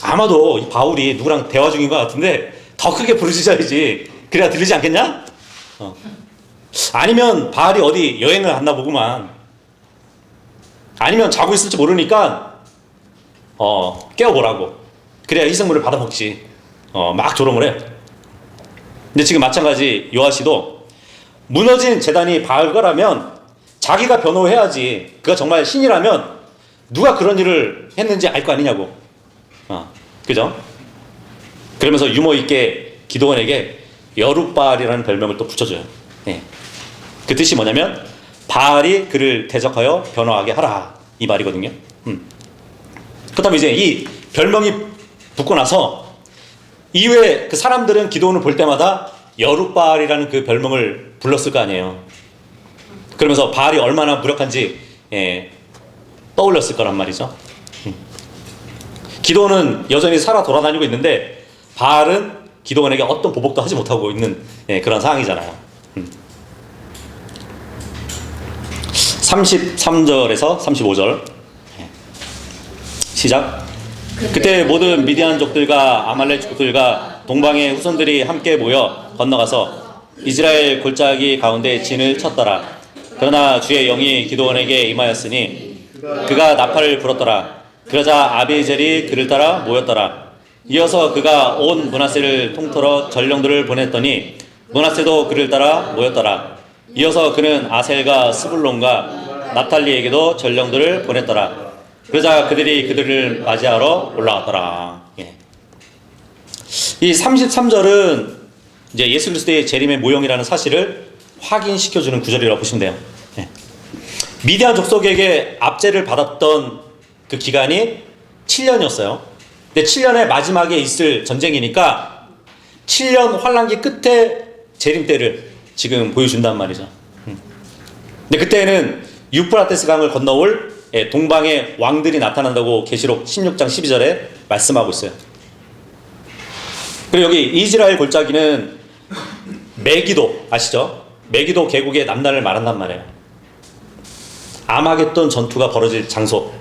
아마도 이 바울이 누구랑 대화 중인 것 같은데 더 크게 부르짖어야지 그래야 들리지 않겠냐? 아니면 바알이 어디 여행을 갔나 보구만. 아니면 자고 있을지 모르니까 깨워보라고. 그래야 희생물을 받아먹지. 막 조롱을 해. 근데 지금 마찬가지 요아시도 무너진 제단이 바알 거라면 자기가 변호해야지. 그가 정말 신이라면 누가 그런 일을 했는지 알 거 아니냐고. 그죠? 그러면서 유머 있게 기드온에게 여룻바알이라는 별명을 또 붙여줘요. 그 뜻이 뭐냐면 바알이 그를 대적하여 변호하게 하라 이 말이거든요. 그렇다면 이제 이 별명이 붙고 나서 이후에 그 사람들은 기드온을 볼 때마다 여룻바알이라는 그 별명을 불렀을 거 아니에요. 그러면서 바알이 얼마나 무력한지 떠올렸을 거란 말이죠. 기드온은 여전히 살아 돌아다니고 있는데 바알은 기드온에게 어떤 보복도 하지 못하고 있는 그런 상황이잖아요. 33절에서 35절 시작. 그때 모든 미디안족들과 아말렉족들과 동방의 후손들이 함께 모여 건너가서 이스라엘 골짜기 가운데 진을 쳤더라. 그러나 주의 영이 기드온에게 임하였으니 그가 나팔을 불었더라. 그러자 아비에젤이 그를 따라 모였더라. 이어서 그가 온 므낫세를 통틀어 전령들을 보냈더니 므낫세도 그를 따라 모였더라. 이어서 그는 아셀과 스불론과 납탈리에게도 전령들을 보냈더라. 그러자 그들이 그들을 맞이하러 올라왔더라. 이 33절은 이제 예수 그리스도의 재림의 모형이라는 사실을 확인시켜주는 구절이라고 보시면 돼요. 미디안 족속에게 압제를 받았던 그 기간이 7년이었어요. 근데 7년의 마지막에 있을 전쟁이니까 7년 환란기 끝에 재림 때를 지금 보여준단 말이죠. 근데 그때는 유프라테스 강을 건너올 동방의 왕들이 나타난다고 계시록 16장 12절에 말씀하고 있어요. 그리고 여기 이스라엘 골짜기는 메기도 아시죠? 메기도 계곡의 남단을 말한단 말이에요. 아마겟돈 전투가 벌어질 장소.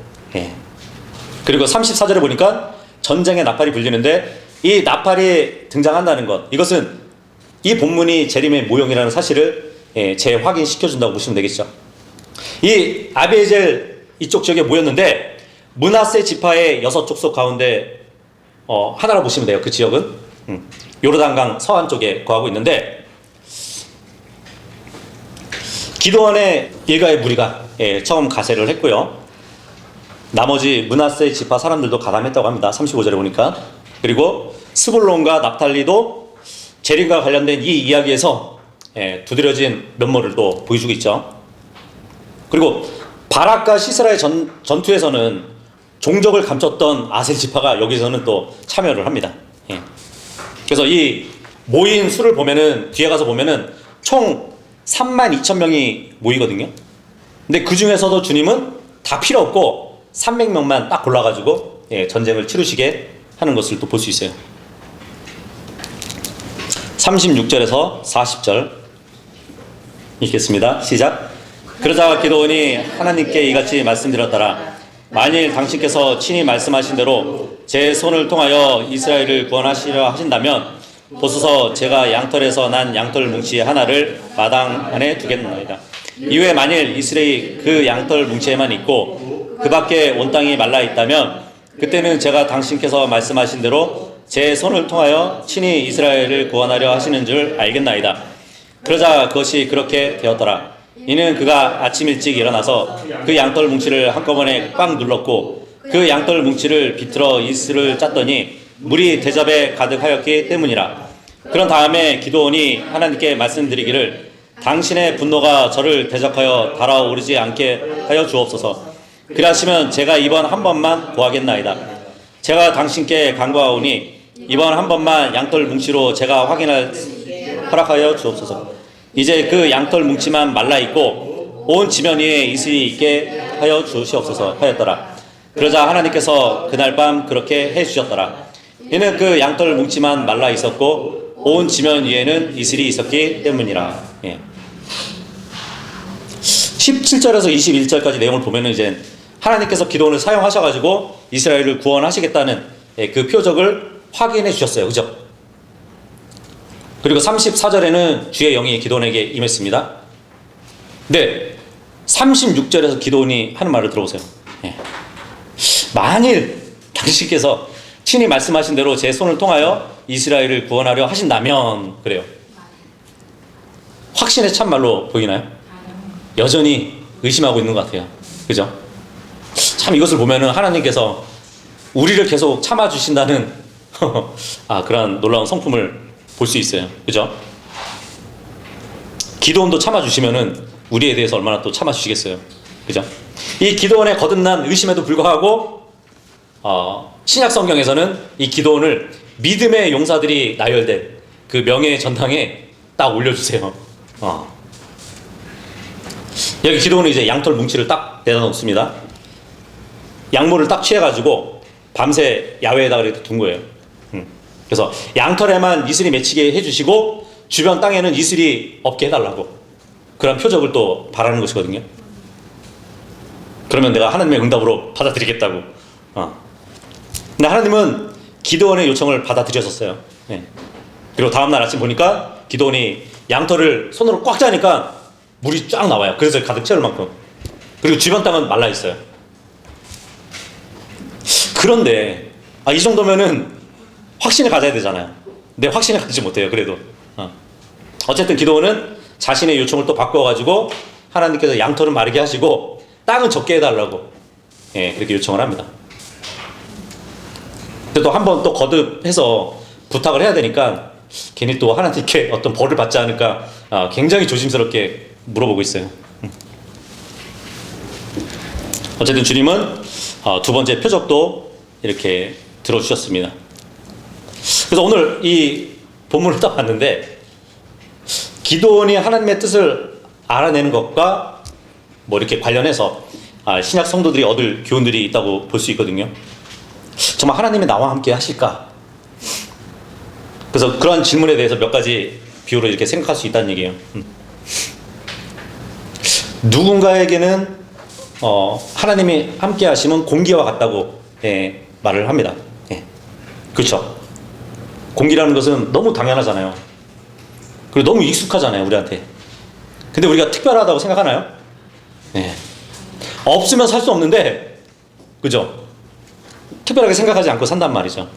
그리고 34절에 보니까 전쟁의 나팔이 불리는데 이 나팔이 등장한다는 것, 이것은 이 본문이 재림의 모형이라는 사실을 재확인시켜준다고 보시면 되겠죠. 이 아비에젤 이쪽 지역에 모였는데 므낫세 지파의 6족속 가운데 하나로 보시면 돼요. 그 지역은 요르단강 서안 쪽에 거하고 있는데 기드온의 일가의 무리가 처음 가세를 했고요. 나머지 므낫세 지파 사람들도 가담했다고 합니다. 35절에 보니까. 그리고 스불론과 납탈리도 재림과 관련된 이 이야기에서 두드려진 면모를 또 보여주고 있죠. 그리고 바락과 시스라의 전투에서는 종적을 감췄던 아셀 지파가 여기서는 또 참여를 합니다. 그래서 이 모인 수를 보면은 뒤에 가서 보면은 총 32,000명이 모이거든요. 근데 그 중에서도 주님은 다 필요 없고 300명만 딱 골라가지고 전쟁을 치르시게 하는 것을 또 볼 수 있어요. 36절에서 40절 읽겠습니다. 시작. 그러자 기드온이 하나님께 이같이 말씀드렸더라. 만일 당신께서 친히 말씀하신 대로 제 손을 통하여 이스라엘을 구원하시려 하신다면 보소서 제가 양털에서 난 양털 뭉치 하나를 마당 안에 두겠나이다. 이후에 만일 이스라엘이 그 양털 뭉치에만 있고 그 밖에 온 땅이 말라 있다면 그때는 제가 당신께서 말씀하신 대로 제 손을 통하여 친히 이스라엘을 구원하려 하시는 줄 알겠나이다. 그러자 그것이 그렇게 되었더라. 이는 그가 아침 일찍 일어나서 그 양털 뭉치를 한꺼번에 꽉 눌렀고 그 양털 뭉치를 비틀어 이슬을 짰더니 물이 대접에 가득하였기 때문이라. 그런 다음에 기드온이 하나님께 말씀드리기를 당신의 분노가 저를 대적하여 달아오르지 않게 하여 주옵소서. 그리하시면 제가 이번 한 번만 구하겠나이다. 제가 당신께 간구하오니 이번 한 번만 양털 뭉치로 제가 확인할 허락하여 주옵소서. 이제 그 양털 뭉치만 말라있고 온 지면 위에 이슬이 있게 하여 주시옵소서 하였더라. 그러자 하나님께서 그날 밤 그렇게 해주셨더라. 이는 그 양털 뭉치만 말라 있었고 온 지면 위에는 이슬이 있었기 때문이라. 예. 17절에서 21절까지 내용을 보면은 이제 하나님께서 기도원을 사용하셔가지고 이스라엘을 구원하시겠다는 그 표적을 확인해 주셨어요. 그죠? 그리고 34절에는 주의 영이 기도원에게 임했습니다. 네, 36절에서 기도원이 하는 말을 들어보세요. 예. 만일 당신께서 친히 말씀하신 대로 제 손을 통하여 이스라엘을 구원하려 하신다면, 그래요. 확신의 참말로 보이나요? 여전히 의심하고 있는 것 같아요. 그죠? 참 이것을 보면은 하나님께서 우리를 계속 참아주신다는 그런 놀라운 성품을 볼 수 있어요. 그죠? 기도원도 참아주시면은 우리에 대해서 얼마나 또 참아주시겠어요. 그죠? 이 기도원의 거듭난 의심에도 불구하고 신약 성경에서는 이 기도원을 믿음의 용사들이 나열된 그 명예의 전당에 딱 올려주세요. 여기 기도원은 이제 양털 뭉치를 딱 내다 놓습니다. 양모를 딱 취해가지고 밤새 야외에다 이렇게 둔 거예요. 그래서 양털에만 이슬이 맺히게 해주시고 주변 땅에는 이슬이 없게 해달라고, 그런 표적을 또 바라는 것이거든요. 그러면 내가 하나님의 응답으로 받아들이겠다고. 근데 하나님은 기도원의 요청을 받아들였었어요. 네. 그리고 다음날 아침 보니까 기도원이 양털을 손으로 꽉 짜니까 물이 쫙 나와요. 그래서 가득 채울 만큼. 그리고 주변 땅은 말라 있어요. 그런데 이 정도면은 확신을 가져야 되잖아요. 근데 확신을 가지지 못해요. 그래도 어쨌든 기도원은 자신의 요청을 또 바꿔가지고 하나님께서 양털은 마르게 하시고 땅은 적게 해달라고, 예, 그렇게 요청을 합니다. 근데 또 한 번 또 거듭해서 부탁을 해야 되니까 괜히 또 하나님께 어떤 벌을 받지 않을까 굉장히 조심스럽게 물어보고 있어요. 어쨌든 주님은 두 번째 표적도 이렇게 들어주셨습니다. 그래서 오늘 이 본문을 딱 봤는데 기도원이 하나님의 뜻을 알아내는 것과 뭐 이렇게 관련해서 신약 성도들이 얻을 교훈들이 있다고 볼 수 있거든요. 정말 하나님이 나와 함께 하실까? 그래서 그러한 질문에 대해서 몇 가지 비유로 이렇게 생각할 수 있다는 얘기예요. 누군가에게는 하나님이 함께 하시면 공기와 같다고 말을 합니다. 그렇죠? 공기라는 것은 너무 당연하잖아요. 그리고 너무 익숙하잖아요, 우리한테. 근데 우리가 특별하다고 생각하나요? 없으면 살 수 없는데, 그죠? 특별하게 생각하지 않고 산단 말이죠.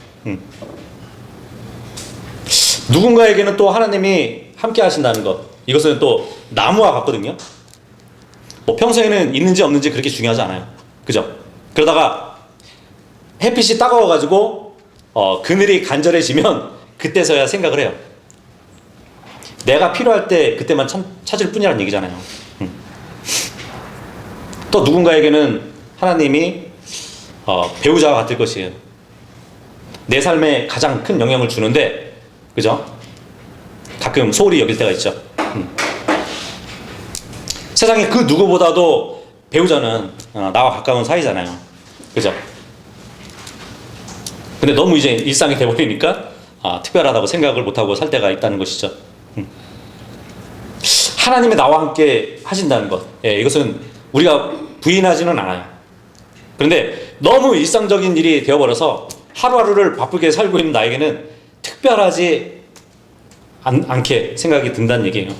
누군가에게는 또 하나님이 함께 하신다는 것, 이것은 또 나무와 같거든요. 뭐 평소에는 있는지 없는지 그렇게 중요하지 않아요. 그죠? 그러다가 햇빛이 따가워가지고 그늘이 간절해지면 그때서야 생각을 해요. 내가 필요할 때 그때만 찾을 뿐이라는 얘기잖아요. 또 누군가에게는 하나님이 배우자와 같을 것이에요. 내 삶에 가장 큰 영향을 주는데, 그죠? 가끔 소홀히 여길 때가 있죠. 세상에 그 누구보다도 배우자는 나와 가까운 사이잖아요. 그죠? 근데 너무 이제 일상이 돼버리니까 특별하다고 생각을 못하고 살 때가 있다는 것이죠. 하나님이 나와 함께 하신다는 것, 이것은 우리가 부인하지는 않아요. 그런데 너무 일상적인 일이 되어버려서 하루하루를 바쁘게 살고 있는 나에게는 특별하지 않게 생각이 든다는 얘기예요.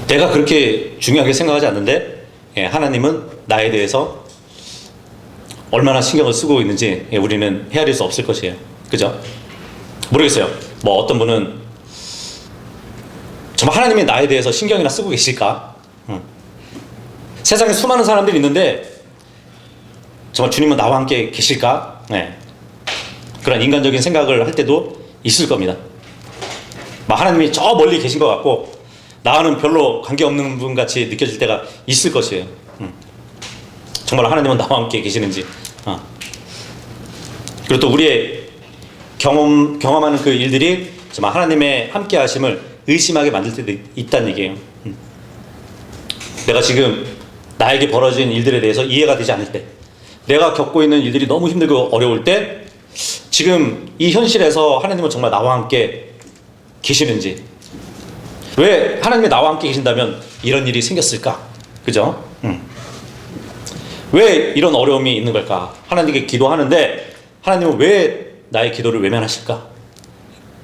내가 그렇게 중요하게 생각하지 않는데 하나님은 나에 대해서 얼마나 신경을 쓰고 있는지 우리는 헤아릴 수 없을 것이에요. 그죠? 모르겠어요. 뭐 어떤 분은 정말 하나님이 나에 대해서 신경이나 쓰고 계실까? 세상에 수많은 사람들이 있는데 정말 주님은 나와 함께 계실까? 그런 인간적인 생각을 할 때도 있을 겁니다. 막 하나님이 저 멀리 계신 것 같고 나와는 별로 관계없는 분 같이 느껴질 때가 있을 것이에요. 정말 하나님은 나와 함께 계시는지. 그리고 또 우리의 경험하는 그 일들이 정말 하나님의 함께 하심을 의심하게 만들 때도 있다는 얘기예요. 내가 지금 나에게 벌어진 일들에 대해서 이해가 되지 않을 때, 내가 겪고 있는 일들이 너무 힘들고 어려울 때 지금 이 현실에서 하나님은 정말 나와 함께 계시는지, 왜 하나님이 나와 함께 계신다면 이런 일이 생겼을까? 그죠? 왜 이런 어려움이 있는 걸까? 하나님께 기도하는데 하나님은 왜 나의 기도를 외면하실까?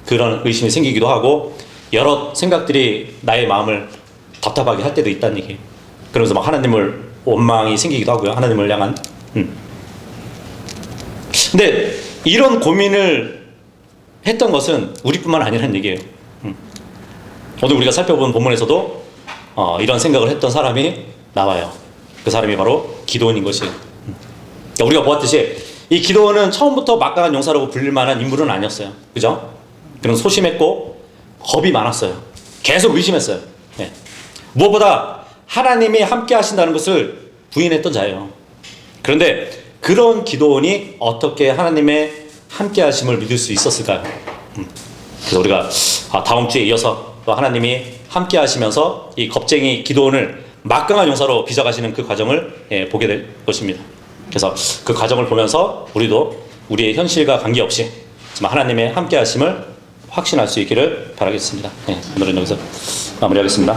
그런 의심이 생기기도 하고 여러 생각들이 나의 마음을 답답하게 할 때도 있다는 얘기예요. 그러면서 막 하나님을 원망이 생기기도 하고요. 하나님을 향한. 근데 이런 고민을 했던 것은 우리뿐만 아니라는 얘기예요. 오늘 우리가 살펴본 본문에서도 이런 생각을 했던 사람이 나와요. 그 사람이 바로 기드온인 것이에요. 그러니까 우리가 보았듯이 이 기드온은 처음부터 막강한 용사라고 불릴 만한 인물은 아니었어요. 그죠? 그는 소심했고 겁이 많았어요. 계속 의심했어요. 네. 무엇보다 하나님이 함께 하신다는 것을 부인했던 자예요. 그런데 그런 기드온이 어떻게 하나님의 함께 하심을 믿을 수 있었을까요? 그래서 우리가 다음 주에 이어서 또 하나님이 함께 하시면서 이 겁쟁이 기드온을 막강한 용사로 빚어가시는 그 과정을 보게 될 것입니다. 그래서 그 과정을 보면서 우리도 우리의 현실과 관계없이 정말 하나님의 함께 하심을 확신할 수 있기를 바라겠습니다. 오늘은 여기서 마무리하겠습니다.